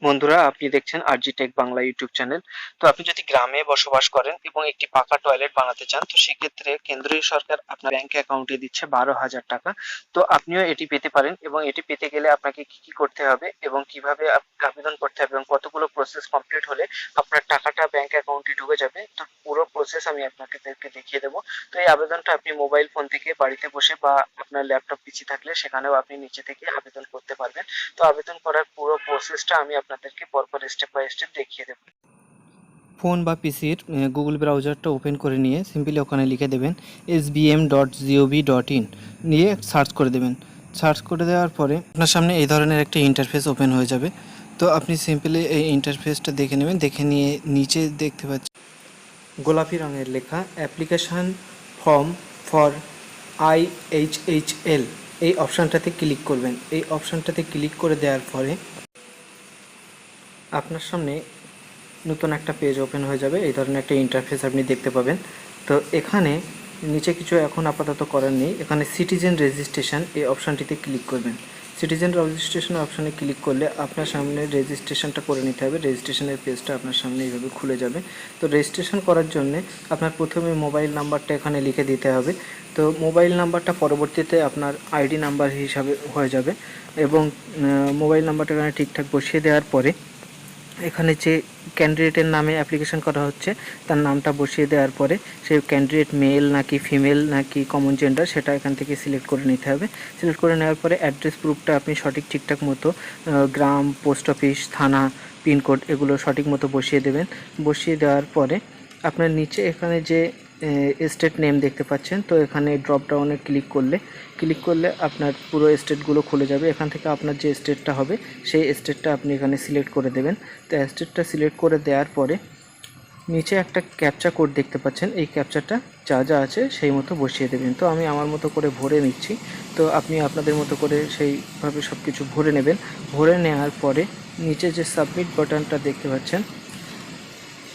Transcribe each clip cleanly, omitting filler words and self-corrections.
বন্ধুরা, আপনি দেখছেন আরজি টেক বাংলা ইউটিউব চ্যানেল। তো আপনি যদি গ্রামে বসবাস করেন এবং একটি পাকা টয়লেট বানাতে চান, তো সেক্ষেত্রে কেন্দ্রীয় সরকার আপনার ব্যাংক অ্যাকাউন্টে দিচ্ছে 12,000 টাকা। তো আপনিও এটি পেতে পারেন, এবং এটি পেতে গেলে আপনাকে কি কি করতে হবে এবং কিভাবে আবেদন করতে হবে এবং কতগুলো প্রসেস কমপ্লিট হলে আপনার টাকাটা ব্যাংক অ্যাকাউন্টে ঢুকে যাবে, তো পুরো প্রসেস আমি আপনাদেরকে দেখিয়ে দেবো। তো এই আবেদনটা আপনি মোবাইল ফোন থেকে বাড়িতে বসে বা আপনার ল্যাপটপ পিসি থাকলে সেখানেও আপনি নিচে থেকে আবেদন করতে পারবেন। তো আবেদন করার পুরো প্রসেসটা আমি আপনাদেরকে পরপর স্টেপ বাই স্টেপ দেখিয়ে দেবো। ফোন বা পিসির গুগল ব্রাউজারটা ওপেন করে নিয়ে সিম্পলি ওখানে লিখে দেবেন sbm.gov.in, নিয়ে সার্চ করে দেবেন। সার্চ করে দেওয়ার পরে আপনার সামনে এই ধরনের একটা ইন্টারফেস ওপেন হয়ে যাবে। তো আপনি সিম্পলি এই ইন্টারফেসটা দেখে নেবেন। দেখে নিয়ে নিচে দেখতে পাচ্ছেন গোলাপি রঙের লেখা অ্যাপ্লিকেশান ফর্ম ফর IHHL, এই অপশানটাতে ক্লিক করবেন। এই অপশানটাতে ক্লিক করে দেওয়ার পরে আপনার সামনে নতুন একটা পেজ ওপেন হয়ে যাবে। এই ধরনের একটা ইন্টারফেস আপনি দেখতে পাবেন। তো এখানে নিচে কিছু এখন আপাতত করার নেই। এখানে সিটিজেন রেজিস্ট্রেশন এই অপশানটিতে ক্লিক করবেন। সিটিজেন রেজিস্ট্রেশন অপশানে ক্লিক করলে আপনার সামনে রেজিস্ট্রেশনটা করে নিতে হবে। রেজিস্ট্রেশনের পেজটা আপনার সামনে এইভাবে খুলে যাবে। তো রেজিস্ট্রেশন করার জন্য আপনার প্রথমে মোবাইল নাম্বারটা এখানে লিখে দিতে হবে। তো মোবাইল নাম্বারটা পরবর্তীতে আপনার আইডি নাম্বার হিসাবে হয়ে যাবে, এবং মোবাইল নাম্বারটা এখানে ঠিকঠাক বসিয়ে দেওয়ার পরে এখানে যে ক্যান্ডিডেটের নামে অ্যাপ্লিকেশন করা হচ্ছে তার নামটা বসিয়ে দেওয়ার পরে সেই ক্যান্ডিডেট মেল নাকি ফিমেল নাকি কমন জেন্ডার সেটা এখান থেকে সিলেক্ট করে নিতে হবে। সিলেক্ট করে নেওয়ার পরে অ্যাড্রেস প্রুফটা আপনি সঠিক ঠিকঠাক মতো গ্রাম, পোস্ট অফিস, থানা, পিনকোড এগুলো সঠিক মতো বসিয়ে দেবেন। বসিয়ে দেওয়ার পরে আপনার নিচে এখানে যে স্টেট নেম দেখতে পাচ্ছেন, তো এখানে ড্রপ ডাউনে ক্লিক করলে আপনার পুরো স্টেটগুলো খুলে যাবে। এখান থেকে আপনার যে স্টেটটা হবে সেই স্টেটটা আপনি এখানে সিলেক্ট করে দেবেন। তো স্টেটটা সিলেক্ট করে দেওয়ার পরে নিচে একটা ক্যাপচা কোড দেখতে পাচ্ছেন, এই ক্যাপচাটা যা যা আছে সেই মতো বসিয়ে দেবেন। তো আমি আমার মতো করে ভরে নিচ্ছি, তো আপনি আপনাদের মতো করে সেইভাবে সব কিছু ভরে নেবেন। ভরে নেওয়ার পরে নিচে যে সাবমিট বাটনটা দেখতে পাচ্ছেন,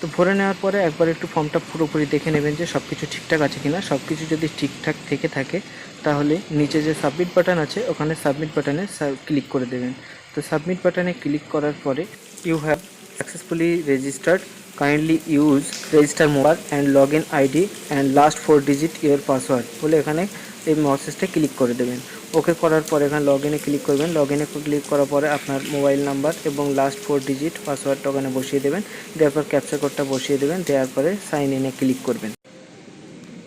তো ভরে নেওয়ার পরে একবার একটু ফর্মটা পুরোপুরি দেখে নেবেন যে সব কিছু ঠিকঠাক আছে কিনা। সব কিছু যদি ঠিকঠাক থেকে থাকে তাহলে নিচে যে সাবমিট বাটন আছে ওখানে সাবমিট বাটনে ক্লিক করে দেবেন। তো সাবমিট বাটনে ক্লিক করার পরে you have successfully registered, kindly use register mobile and log in ID and last 4 digit your password বলে এখানে এই মেসেজটা ক্লিক করে দেবেন। ওকে করার পরে এখানে লগ ইনে ক্লিক করবেন। লগ ইনে ক্লিক করার পরে আপনার মোবাইল নাম্বার এবং লাস্ট 4 ডিজিট পাসওয়ার্ডটা ওখানে বসিয়ে দেবেন। দেওয়ার পর ক্যাপচা কোডটা বসিয়ে দেবেন। দেওয়ার পরে সাইন ইনে ক্লিক করবেন।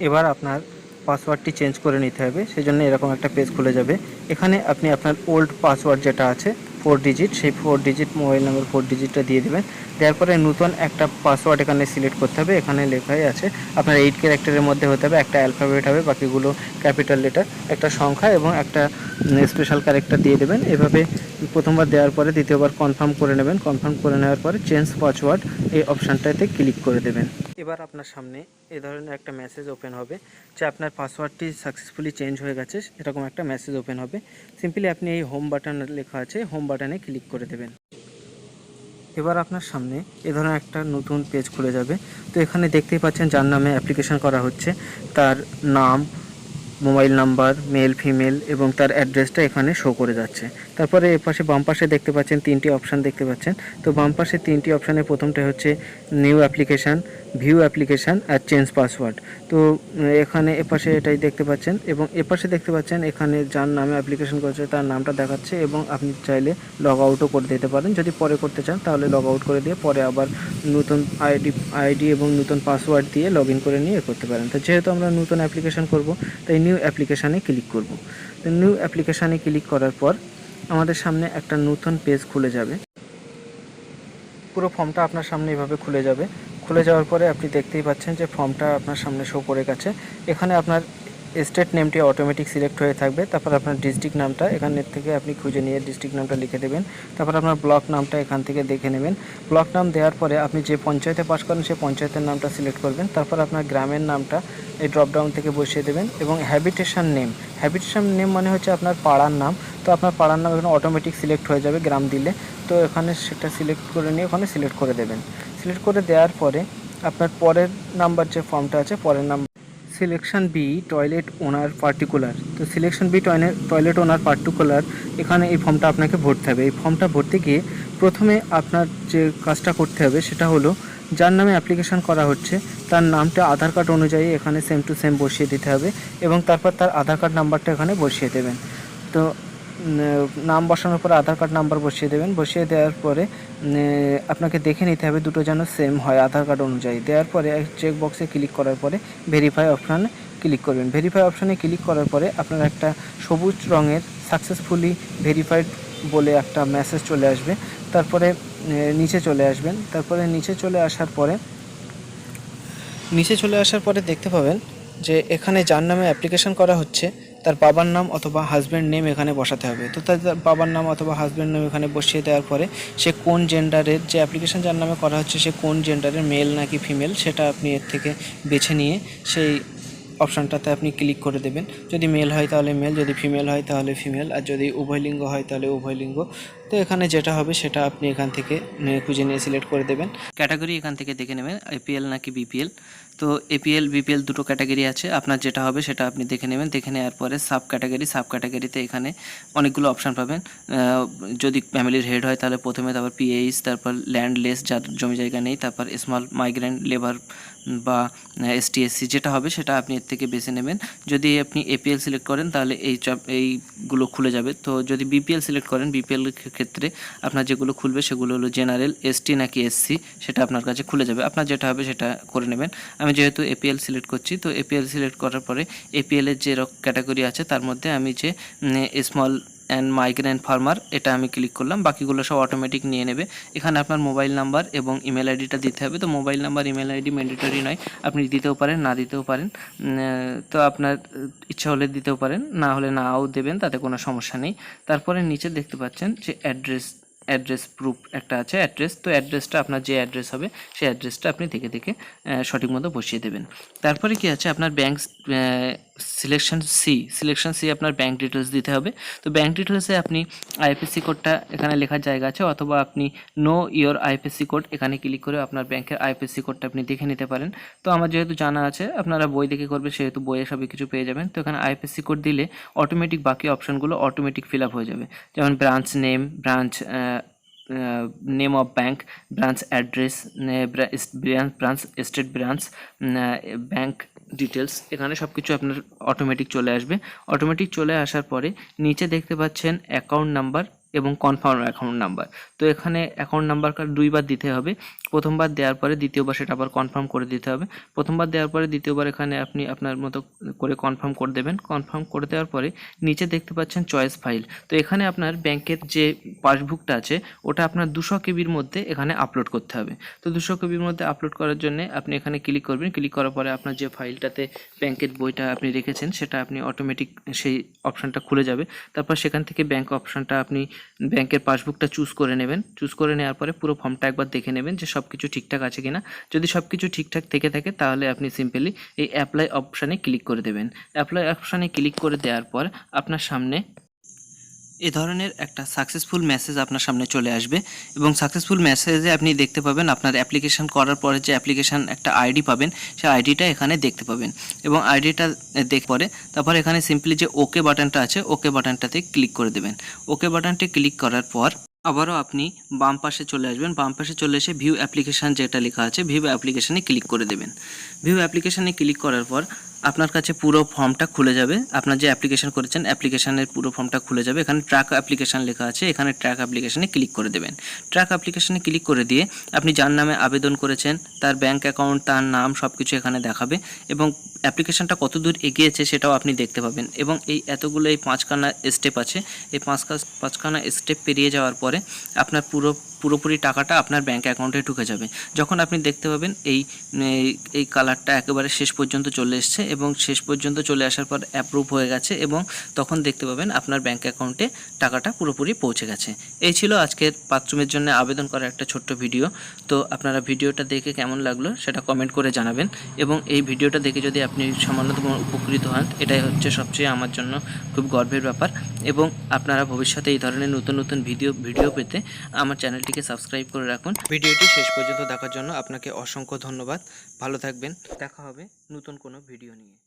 এবার আপনার পাসওয়ার্ডটি চেঞ্জ করে নিতে হবে, সেজন্য এরকম একটা পেজ খুলে যাবে। এখানে আপনি আপনার ওল্ড পাসওয়ার্ড যেটা আছে 4 ডিজিট, সেই 4 ডিজিট মোবাইল নাম্বার 4 ডিজিটটা দিয়ে দেবেন। দেওয়ার পরে নতুন একটা পাসওয়ার্ড এখানে সিলেক্ট করতে হবে। এখানে লেখাই আছে আপনার 8 ক্যারেক্টারের মধ্যে হতে হবে, একটা অ্যালফাবেট হবে, বাকিগুলো ক্যাপিটাল লেটার, একটা সংখ্যা এবং একটা স্পেশাল ক্যারেক্টার দিয়ে দেবেন। এভাবে প্রথমবার দেওয়ার পরে দ্বিতীয়বার কনফার্ম করে নেবেন। কনফার্ম করে নেওয়ার পরে চেঞ্জ পাসওয়ার্ড এই অপশানটাতে ক্লিক করে দেবেন। এবার আপনার সামনে এই ধরনের একটা মেসেজ ওপেন হবে যে আপনার পাসওয়ার্ডটি সাকসেসফুলি চেঞ্জ হয়ে গেছে, এরকম একটা মেসেজ ওপেন হবে। সিম্পলি আপনি এই হোম বাটন লেখা আছে, হোম বাটনে ক্লিক করে দেবেন। এবার আপনার সামনে এ ধরনের একটা নতুন পেজ খুলে যাবে। তো এখানে দেখতেই পাচ্ছেন যার নামে অ্যাপ্লিকেশন করা হচ্ছে তার নাম, মোবাইল নাম্বার, মেল ফিমেল এবং তার অ্যাড্রেসটা এখানে শো করে যাচ্ছে। তারপরে এপাশে বাম পাশে দেখতে পাচ্ছেন 3টি অপশান দেখতে পাচ্ছেন। তো বাম পাশে 3টি অপশানের প্রথমটা হচ্ছে নিউ অ্যাপ্লিকেশান, ভিউ অ্যাপ্লিকেশান আর চেঞ্জ পাসওয়ার্ড। তো এখানে এপাশে এটাই দেখতে পাচ্ছেন, এবং এপাশে দেখতে পাচ্ছেন এখানে যার নামে অ্যাপ্লিকেশন করেছে তার নামটা দেখাচ্ছে, এবং আপনি চাইলে লগ আউটও করে দিতে পারেন। যদি পরে করতে চান তাহলে লগ আউট করে দিয়ে পরে আবার নতুন আইডি এবং নতুন পাসওয়ার্ড দিয়ে লগ ইন করে নিয়ে করতে পারেন। তো যেহেতু আমরা নতুন অ্যাপ্লিকেশান করব তাই নিউ অ্যাপ্লিকেশানে ক্লিক করব। তো নিউ অ্যাপ্লিকেশানে ক্লিক করার পর আমাদের সামনে একটা নতুন পেজ খুলে যাবে। পুরো ফর্মটা আপনার সামনে এভাবে খুলে যাবে। খুলে যাওয়ার পরে আপনি দেখতেই পাচ্ছেন যে ফর্মটা আপনার সামনে শো করে গেছে। এখানে আপনার স্টেট নেমটি অটোমেটিক সিলেক্ট হয়ে থাকবে। তারপর আপনার ডিস্ট্রিক্ট নামটা এখান থেকে আপনি খুঁজে নিয়ে ডিস্ট্রিক্ট নামটা লিখে দেবেন। তারপর আপনার ব্লক নামটা এখান থেকে দেখে নেবেন। ব্লক নাম দেওয়ার পরে আপনি যে পঞ্চায়েতে পাস করেন সেই পঞ্চায়েতের নামটা সিলেক্ট করবেন। তারপর আপনার গ্রামের নামটা এই ড্রপডাউন থেকে বসিয়ে দেবেন, এবং হ্যাবিটেশন নেম মানে হচ্ছে আপনার পাড়ার নাম। তো আপনার পাড়ার নাম এখানে অটোমেটিক সিলেক্ট হয়ে যাবে গ্রাম দিলে। তো এখানে সেটা সিলেক্ট করে নিয়ে ওখানে সিলেক্ট করে দেবেন। সিলেক্ট করে দেওয়ার পরে আপনার পরের নাম্বার যে ফর্মটা আছে, পরের নাম্বার সিলেকশন বি টয়লেট ওনার পার্টিকুলার। তো সিলেকশন বি টয়লেট ওনার পার্টিকুলার, এখানে এই ফর্মটা আপনাকে ভরতে হবে। এই ফর্মটা ভরতে গিয়ে প্রথমে আপনার যে কাজটা করতে হবে সেটা হলো যার নামে অ্যাপ্লিকেশান করা হচ্ছে তার নামটা আধার কার্ড অনুযায়ী এখানে সেম টু সেম বসিয়ে দিতে হবে এবং তারপর তার আধার কার্ড নাম্বারটা এখানে বসিয়ে দেবেন। তো নাম বসানোর পরে আধার কার্ড নাম্বার বসিয়ে দেবেন। বসিয়ে দেওয়ার পরে আপনাকে দেখে নিতে হবে দুটো যেন সেম হয় আধার কার্ড অনুযায়ী। দেওয়ার পরে চেক বক্সে ক্লিক করার পরে ভেরিফাই অপশানে ক্লিক করবেন। ভেরিফাই অপশানে ক্লিক করার পরে আপনার একটা সবুজ রঙের সাকসেসফুলি ভেরিফাইড বলে একটা মেসেজ চলে আসবে। তারপরে নিচে চলে আসবেন। তারপরে নিচে চলে আসার পরে দেখতে পাবেন যে এখানে যার নামে অ্যাপ্লিকেশন করা হচ্ছে তার বাবার নাম অথবা হাজব্যান্ড নেম এখানে বসাতে হবে। তো তার বাবার নাম অথবা হাজব্যান্ড নেম এখানে বসিয়ে দেওয়ার পরে সে কোন জেন্ডারের, যে অ্যাপ্লিকেশন যার নামে করা হচ্ছে সে কোন জেন্ডারের, মেল নাকি ফিমেল, সেটা আপনি এর থেকে বেছে নিয়ে সেই অপশানটাতে আপনি ক্লিক করে দেবেন। যদি মেল হয় তাহলে মেল, যদি ফিমেল হয় তাহলে ফিমেল, আর যদি উভয়লিঙ্গ হয় তাহলে উভয়লিঙ্গ। তো এখানে যেটা হবে সেটা আপনি এখান থেকে খুঁজে নিয়ে সিলেক্ট করে দেবেন। ক্যাটাগরি এখান থেকে দেখে নেবেন এপিএল নাকি বিপিএল। তো এপিএল বিপিএল দুটো ক্যাটাগরি আছে, আপনার যেটা হবে সেটা আপনি দেখে নেবেন। দেখে নেওয়ার পরে সাব ক্যাটাগরিতে এখানে অনেকগুলো অপশান পাবেন। যদি ফ্যামিলির হেড হয় তাহলে প্রথমে, তারপর পিএইচ, তারপর ল্যান্ডলেস যার জমি জায়গা নেই, তারপর স্মল মাইগ্রেন্ট লেবার বা এসটিএসসি, যেটা হবে সেটা আপনি এর থেকে বেছে নেবেন। যদি আপনি এপিএল সিলেক্ট করেন তাহলে এইগুলো খুলে যাবে। তো যদি বিপিএল সিলেক্ট করেন, বিপিএল ক্ষেত্রে আপনার যেগুলো খুলবে সেগুলো হলো জেনারেল, এসটি নাকি এসসি, সেটা আপনার কাছে খুলে যাবে। আপনার যেটা হবে সেটা করে নেবেন। আমি যেহেতু এপিএল সিলেক্ট করছি, তো এপিএল সিলেক্ট করার পরে এপিএলের যে ক্যাটাগরি আছে তার মধ্যে আমি যে স্মল অ্যান্ড মাইগ্রেন্ট ফার্মার এটা আমি ক্লিক করলাম। বাকিগুলো সব অটোমেটিক নিয়ে নেবে। এখানে আপনার মোবাইল নাম্বার এবং ইমেল আইডিটা দিতে হবে। তো mobile number email ID mandatory নয়, আপনি দিতেও পারেন না দিতেও পারেন। তো আপনার ইচ্ছা হলে দিতেও পারেন, না হলে নাও দেবেন, তাতে কোনো সমস্যা নেই। তারপরে নিচে দেখতে পাচ্ছেন যে অ্যাড্রেস প্রুফ একটা আছে, অ্যাড্রেস। তো অ্যাড্রেসটা আপনার যে অ্যাড্রেস হবে সেই অ্যাড্রেসটা আপনি দেখে সঠিক মতো বসিয়ে দেবেন। তারপরে কি আছে, আপনার ব্যাংক সিলেকশন সি আপনার ব্যাংক ডিটেলস দিতে হবে। তো ব্যাংক ডিটেলসে আপনি আইএফএসসি কোডটা এখানে লেখার জায়গা আছে, অথবা আপনি নো ইওর আইএফএসসি কোড এখানে ক্লিক করে আপনার ব্যাংকের আইএফএসসি কোডটা আপনি দেখে নিতে পারেন। তো আমার যেহেতু জানা আছে, আপনারা বই দেখে করবে সেহেতু বইয়ে সবই কিছু পেয়ে যাবেন। তো এখানে আইএফএসসি কোড দিলে অটোমেটিক বাকি অপশানগুলো অটোমেটিক ফিল আপ হয়ে যাবে। যেমন branch name, name of bank, branch address, branch state branch, bank details, এখানে সব কিছু আপনার অটোমেটিক চলে আসবে। অটোমেটিক চলে আসার পরে নিচে দেখতে পাচ্ছেন অ্যাকাউন্ট নাম্বার এবং কনফার্ম অ্যাকাউন্ট নাম্বার। তো এখানে অ্যাকাউন্ট নাম্বারটা দুইবার দিতে হবে। প্রথমবার দেওয়ার পরে দ্বিতীয়বার সেটা আবার কনফার্ম করে দিতে হবে। প্রথমবার দেওয়ার পরে দ্বিতীয়বার এখানে আপনি আপনার মতো করে কনফার্ম করে দেবেন। কনফার্ম করে দেওয়ার পরে নিচে দেখতে পাচ্ছেন চয়েস ফাইল। তো এখানে আপনার ব্যাংকের যে পাসবুকটা আছে ওটা আপনার 200 কেবির মধ্যে এখানে আপলোড করতে হবে। তো 200 কেবির মধ্যে আপলোড করার জন্য আপনি এখানে ক্লিক করবেন। ক্লিক করার পরে আপনার যে ফাইলটাতে ব্যাংকের বইটা আপনি রেখেছেন সেটা আপনি অটোমেটিক সেই অপশানটা খুলে যাবে। তারপর সেখান থেকে ব্যাংক অপশানটা আপনি ব্যাংকের পাসবুকটা চুজ করে নেবেন। চুজ করে নেওয়ার পরে পুরো ফর্মটা একবার দেখে নেবেন যে সব কিছু ঠিকঠাক আছে কিনা। যদি সব কিছু ঠিকঠাক থেকে থাকে তাহলে আপনি সিম্পলি এই অ্যাপ্লাই অপশানে ক্লিক করে দেবেন। অ্যাপ্লাই অপশানে ক্লিক করে দেওয়ার পর আপনার সামনে এ ধরনের একটা সাকসেসফুল মেসেজ আপনার সামনে চলে আসবে এবং সাকসেসফুল মেসেজে আপনি দেখতে পাবেন আপনার অ্যাপ্লিকেশন করার পরে যে অ্যাপ্লিকেশন একটা আইডি পাবেন, সেই আইডিটা এখানে দেখতে পাবেন এবং আইডিটা দেখে পরে তারপর এখানে সিম্পলি যে ওকে বাটনটা আছে ওকে বাটনটাতে ক্লিক করে দেবেন। ওকে বাটনটি ক্লিক করার পর আবারও আপনি বাম পাশে চলে আসবেন। বাম পাশে চলে এসে ভিউ অ্যাপ্লিকেশান যেটা লেখা আছে ভিউ অ্যাপ্লিকেশানে ক্লিক করে দেবেন। ভিউ অ্যাপ্লিকেশানে ক্লিক করার পর আপনার কাছে পুরো ফর্মটা খুলে যাবে। আপনার যে অ্যাপ্লিকেশন করেছেন অ্যাপ্লিকেশানের পুরো ফর্মটা খুলে যাবে। এখানে ট্র্যাক অ্যাপ্লিকেশান লেখা আছে, এখানে ট্র্যাক অ্যাপ্লিকেশানে ক্লিক করে দেবেন। ট্র্যাক অ্যাপ্লিকেশানে ক্লিক করে দিয়ে আপনি যার নামে আবেদন করেছেন তার ব্যাঙ্ক অ্যাকাউন্ট, তার নাম সব কিছু এখানে দেখাবে এবং অ্যাপ্লিকেশানটা কত দূর এগিয়েছে সেটাও আপনি দেখতে পাবেন। এবং এই এতগুলো এই 5খানা স্টেপ আছে, এই 5খানা স্টেপ পেরিয়ে যাওয়ার পরে আপনার পুরোপুরি টাকাটা আপনার ব্যাঙ্ক অ্যাকাউন্টে ঢুকে যাবে। যখন আপনি দেখতে পাবেন এই কালারটা একেবারে শেষ পর্যন্ত চলে এসছে এবং শেষ পর্যন্ত চলে আসার পর অ্যাপ্রুভ হয়ে গেছে এবং তখন দেখতে পাবেন আপনার ব্যাঙ্ক অ্যাকাউন্টে টাকাটা পুরোপুরি পৌঁছে গেছে। এই ছিল আজকের বাথরুমের জন্য আবেদন করা একটা ছোট্ট ভিডিও। তো আপনারা ভিডিওটা দেখে কেমন লাগলো সেটা কমেন্ট করে জানাবেন এবং এই ভিডিওটা দেখে যদি আপনি সামান্যতম উপকৃত হন এটাই হচ্ছে সবচেয়ে আমার জন্য খুব গর্বের ব্যাপার। এবং আপনারা ভবিষ্যতে এই ধরনের নতুন নতুন ভিডিও পেতে আমার চ্যানেলটিকে সাবস্ক্রাইব করে রাখুন। ভিডিওটি শেষ পর্যন্ত দেখার জন্য আপনাকে অসংখ্য ধন্যবাদ। ভালো থাকবেন, দেখা হবে নতুন কোনো ভিডিও নিয়ে।